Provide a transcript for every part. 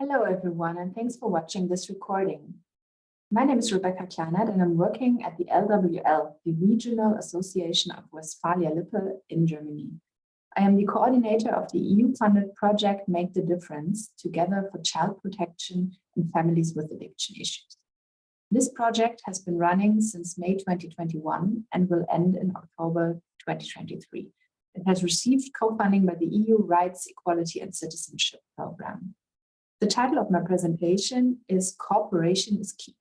Hello, everyone, and thanks for watching this recording. My name is Rebekka Kleinat, and I'm working at the LWL, the Regional Association of Westphalia-Lippe in Germany. I am the coordinator of the EU-funded project Make the Difference, Together for Child Protection and Families with Addiction Issues. This project has been running since May 2021 and will end in October 2023. It has received co-funding by the EU Rights, Equality and Citizenship Programme. The title of my presentation is Cooperation is Key,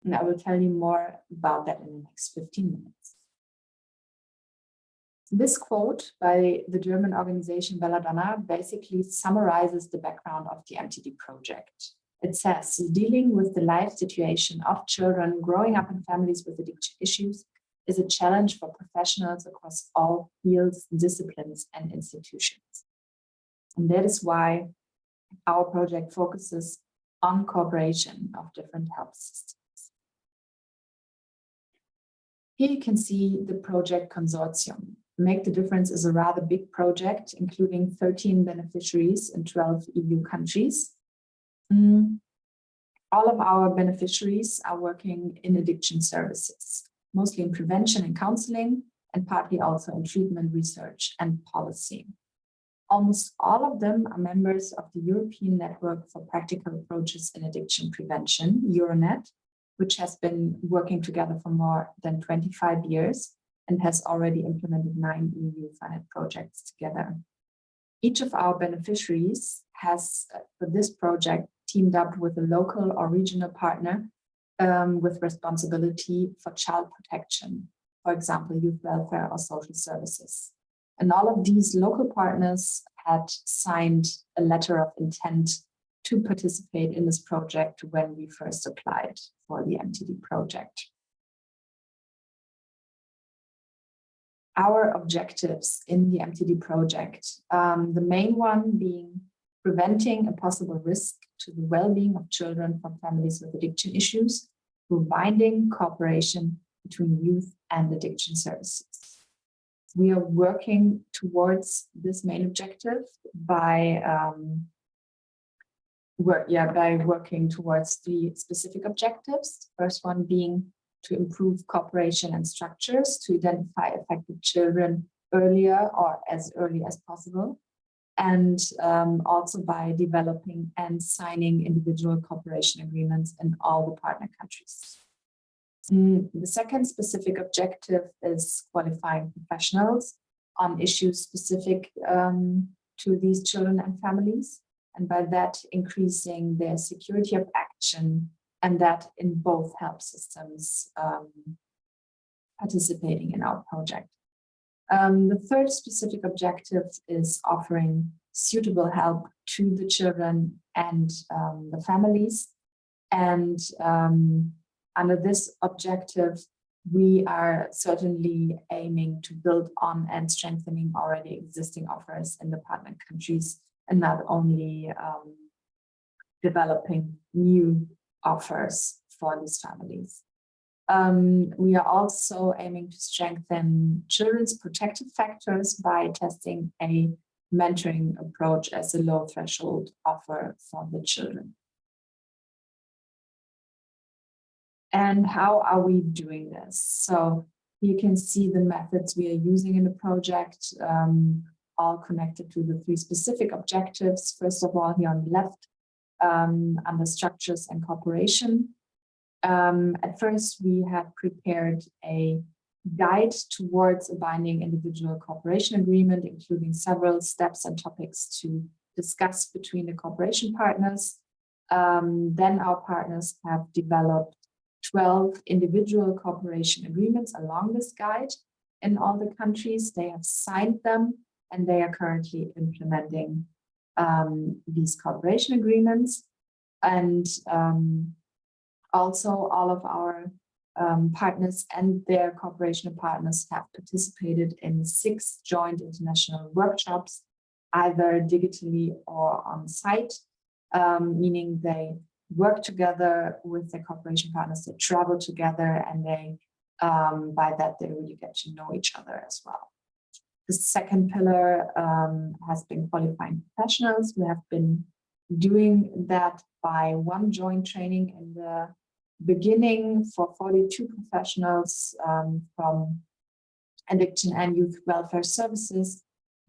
and I will tell you more about that in the next 15 minutes. This quote by the German organization Belladonna basically summarizes the background of the MTD project. It says, dealing with the life situation of children growing up in families with addiction issues is a challenge for professionals across all fields, disciplines, and institutions. And that is why our project focuses on cooperation of different health systems. Here you can see the project consortium. Make the Difference is a rather big project, including 13 beneficiaries in 12 EU countries. All of our beneficiaries are working in addiction services, mostly in prevention and counseling, and partly also in treatment, research, and policy. Almost all of them are members of the European Network for Practical Approaches in Addiction Prevention, Euronet, which has been working together for more than 25 years and has already implemented 9 EU-funded projects together. Each of our beneficiaries has, for this project, teamed up with a local or regional partner with responsibility for child protection, for example, youth welfare or social services. And all of these local partners had signed a letter of intent to participate in this project when we first applied for the MTD project. Our objectives in the MTD project, the main one being preventing a possible risk to the well-being of children from families with addiction issues through binding cooperation between youth and addiction services. We are working towards this main objective by working towards 3 specific objectives. First one being to improve cooperation and structures to identify affected children earlier or as early as possible, and also by developing and signing individual cooperation agreements in all the partner countries. The second specific objective is qualifying professionals on issues specific to these children and families, and by that increasing their security of action, and that in both health systems participating in our project. The third specific objective is offering suitable help to the children and the families. And under this objective, we are certainly aiming to build on and strengthening already existing offers in the partner countries, and not only developing new offers for these families. We are also aiming to strengthen children's protective factors by testing a mentoring approach as a low threshold offer for the children. And how are we doing this? So you can see the methods we are using in the project, all connected to the 3 specific objectives. First of all, here on the left, under structures and cooperation. At first, we have prepared a guide towards a binding individual cooperation agreement, including several steps and topics to discuss between the cooperation partners. Then our partners have developed 12 individual cooperation agreements along this guide in all the countries. They have signed them, and they are currently implementing these cooperation agreements. And also all of our partners and their cooperation partners have participated in 6 joint international workshops, either digitally or on site, meaning they work together with their cooperation partners, they travel together, and they by that they really get to know each other as well. The second pillar has been qualifying professionals. We have been doing that by one joint training in the beginning for 42 professionals from addiction and youth welfare services.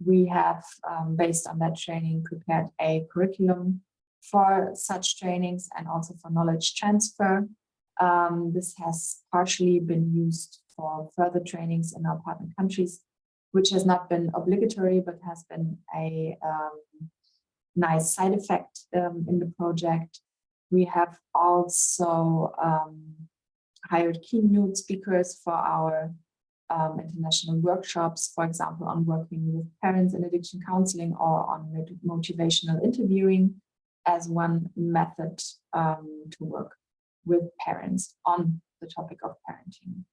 We have, based on that training, prepared a curriculum for such trainings and also for knowledge transfer. This has partially been used for further trainings in our partner countries, which has not been obligatory, but has been a nice side effect in the project. We have also hired keynote speakers for our international workshops, for example, on working with parents in addiction counseling or on motivational interviewing as one method to work with parents on the topic of parenting.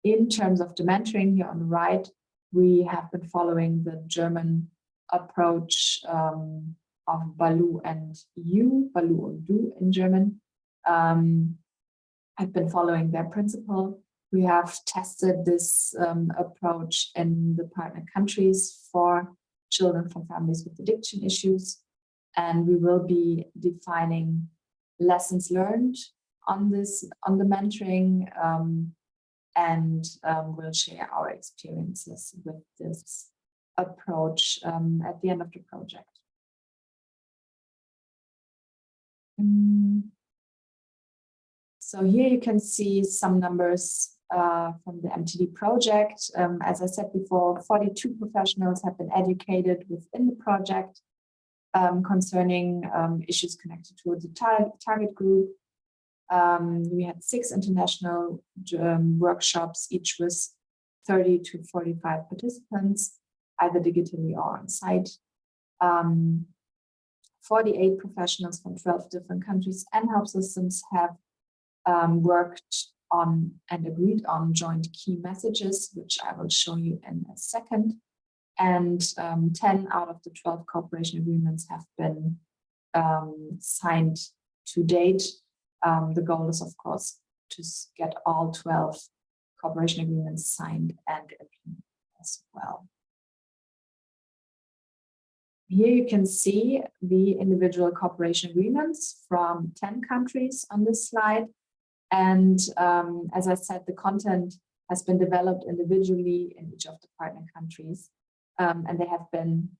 In terms of the mentoring, here on the right, we have been following the German approach of Balu and Du in German. I've been following their principle. We have tested this approach in the partner countries for children from families with addiction issues, and we will be defining lessons learned on the mentoring, and we'll share our experiences with this approach at the end of the project. So here you can see some numbers from the MTD project. As I said before, 42 professionals have been educated within the project concerning issues connected to the target group. We had 6 international workshops, each with 30 to 45 participants, either digitally or on site. 48 professionals from 12 different countries and health systems have worked on and agreed on joint key messages, which I will show you in a second. And 10 out of the 12 cooperation agreements have been signed to date. The goal is, of course, to get all 12 cooperation agreements signed and implemented as well. Here you can see the individual cooperation agreements from 10 countries on this slide. And as I said, the content has been developed individually in each of the partner countries. And they have been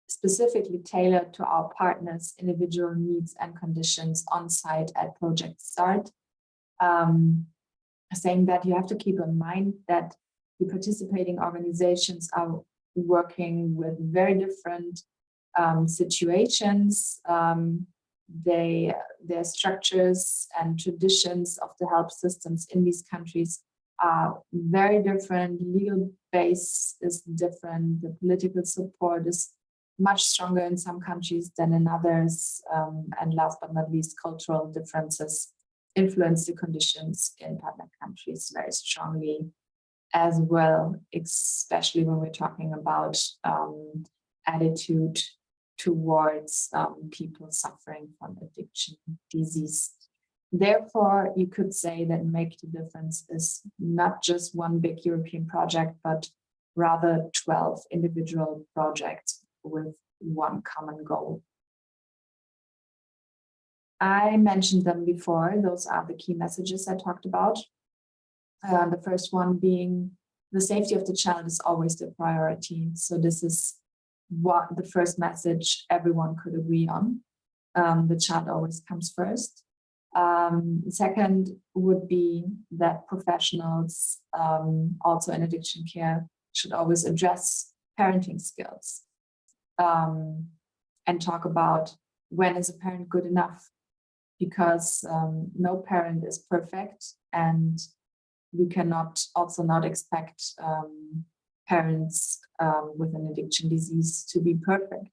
specifically tailored to our partners' individual needs and conditions on site at project start. Saying that you have to keep in mind that the participating organizations are working with very different situations. Their structures and traditions of the health systems in these countries are very different. Legal base is different. The political support is much stronger in some countries than in others. And last but not least, cultural differences influence the conditions in partner countries very strongly as well, especially when we're talking about attitude towards people suffering from addiction disease. Therefore, you could say that Make the Difference is not just one big European project, but rather 12 individual projects with one common goal. I mentioned them before. Those are the key messages I talked about. The first one being the safety of the child is always the priority. So this is what the first message everyone could agree on. The child always comes first. Second would be that professionals, also in addiction care, should always address parenting skills and talk about when is a parent good enough, because no parent is perfect, and we cannot also not expect parents with an addiction disease to be perfect.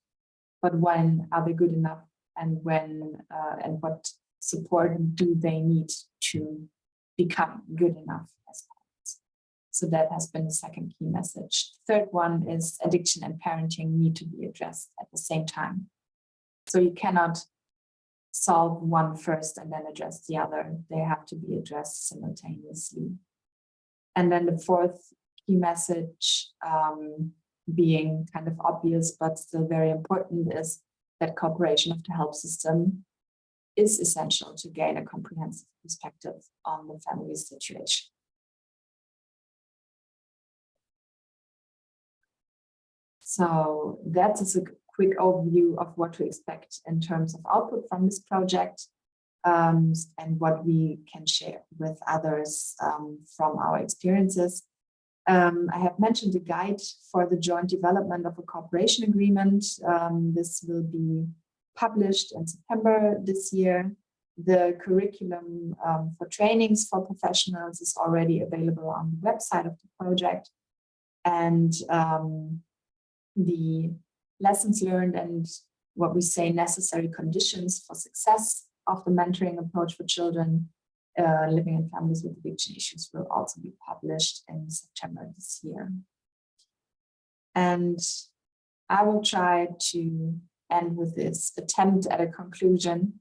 But when are they good enough, and when and what support do they need to become good enough as parents? So that has been the second key message. Third one is addiction and parenting need to be addressed at the same time. So you cannot solve one first and then address the other. They have to be addressed simultaneously. And then the fourth key message, being kind of obvious but still very important, is that cooperation of the health system is essential to gain a comprehensive perspective on the family's situation. So that is a quick overview of what to expect in terms of output from this project, and what we can share with others from our experiences. I have mentioned a guide for the joint development of a cooperation agreement. This will be published in September this year. The curriculum for trainings for professionals is already available on the website of the project. And the lessons learned and what we say necessary conditions for success of the mentoring approach for children living in families with addiction issues will also be published in September this year. And I will try to end with this attempt at a conclusion.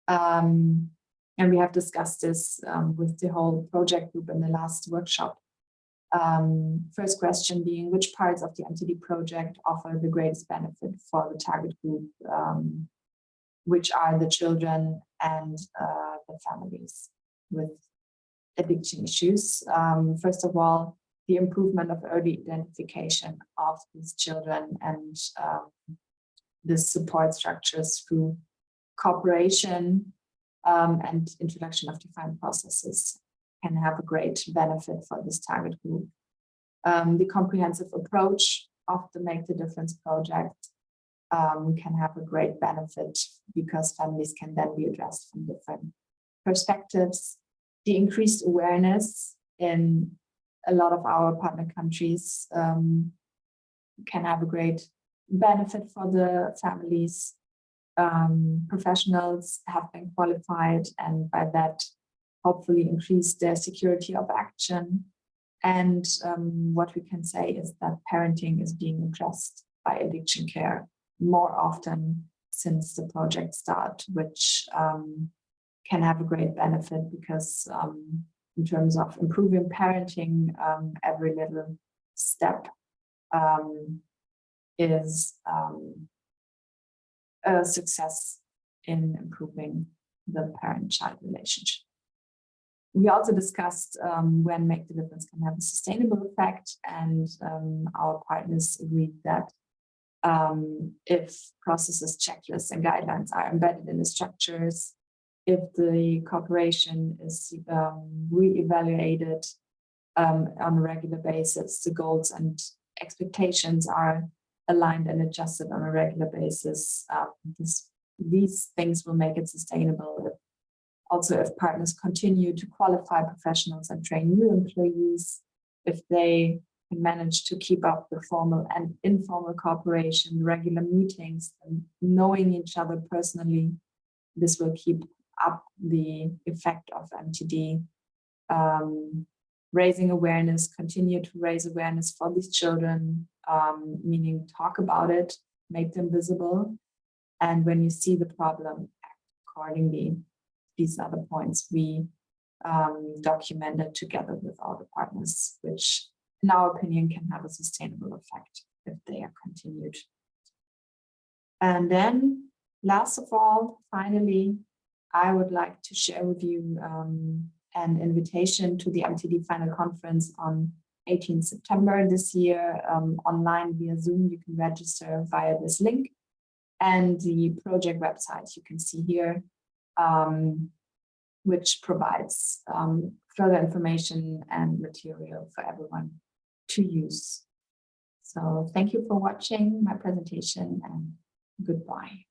And we have discussed this with the whole project group in the last workshop. First question being, which parts of the MTD project offer the greatest benefit for the target group, which are the children and the families with addiction issues. First of all, the improvement of early identification of these children and the support structures through cooperation and introduction of defined processes can have a great benefit for this target group. The comprehensive approach of the Make the Difference project can have a great benefit because families can then be addressed from different perspectives. The increased awareness in a lot of our partner countries can have a great benefit for the families. Professionals have been qualified and by that hopefully increase their security of action. And what we can say is that parenting is being addressed by addiction care more often since the project start, which can have a great benefit because in terms of improving parenting, every little step is a success in improving the parent-child relationship. We also discussed when Make the Difference can have a sustainable effect, and our partners agreed that if processes, checklists, and guidelines are embedded in the structures, if the cooperation is re-evaluated on a regular basis, the goals and expectations are aligned and adjusted on a regular basis, these things will make it sustainable. Also, if partners continue to qualify professionals and train new employees, if they can manage to keep up the formal and informal cooperation, regular meetings, and knowing each other personally, this will keep up the effect of MTD. Raising awareness, continue to raise awareness for these children, meaning talk about it, make them visible. And when you see the problem, act accordingly. These are the points we documented together with all the partners, which in our opinion can have a sustainable effect if they are continued. And then last of all, finally, I would like to share with you an invitation to the MTD Final Conference on 18 September this year, online via Zoom. You can register via this link, and the project website you can see here, which provides further information and material for everyone to use. So thank you for watching my presentation, and goodbye.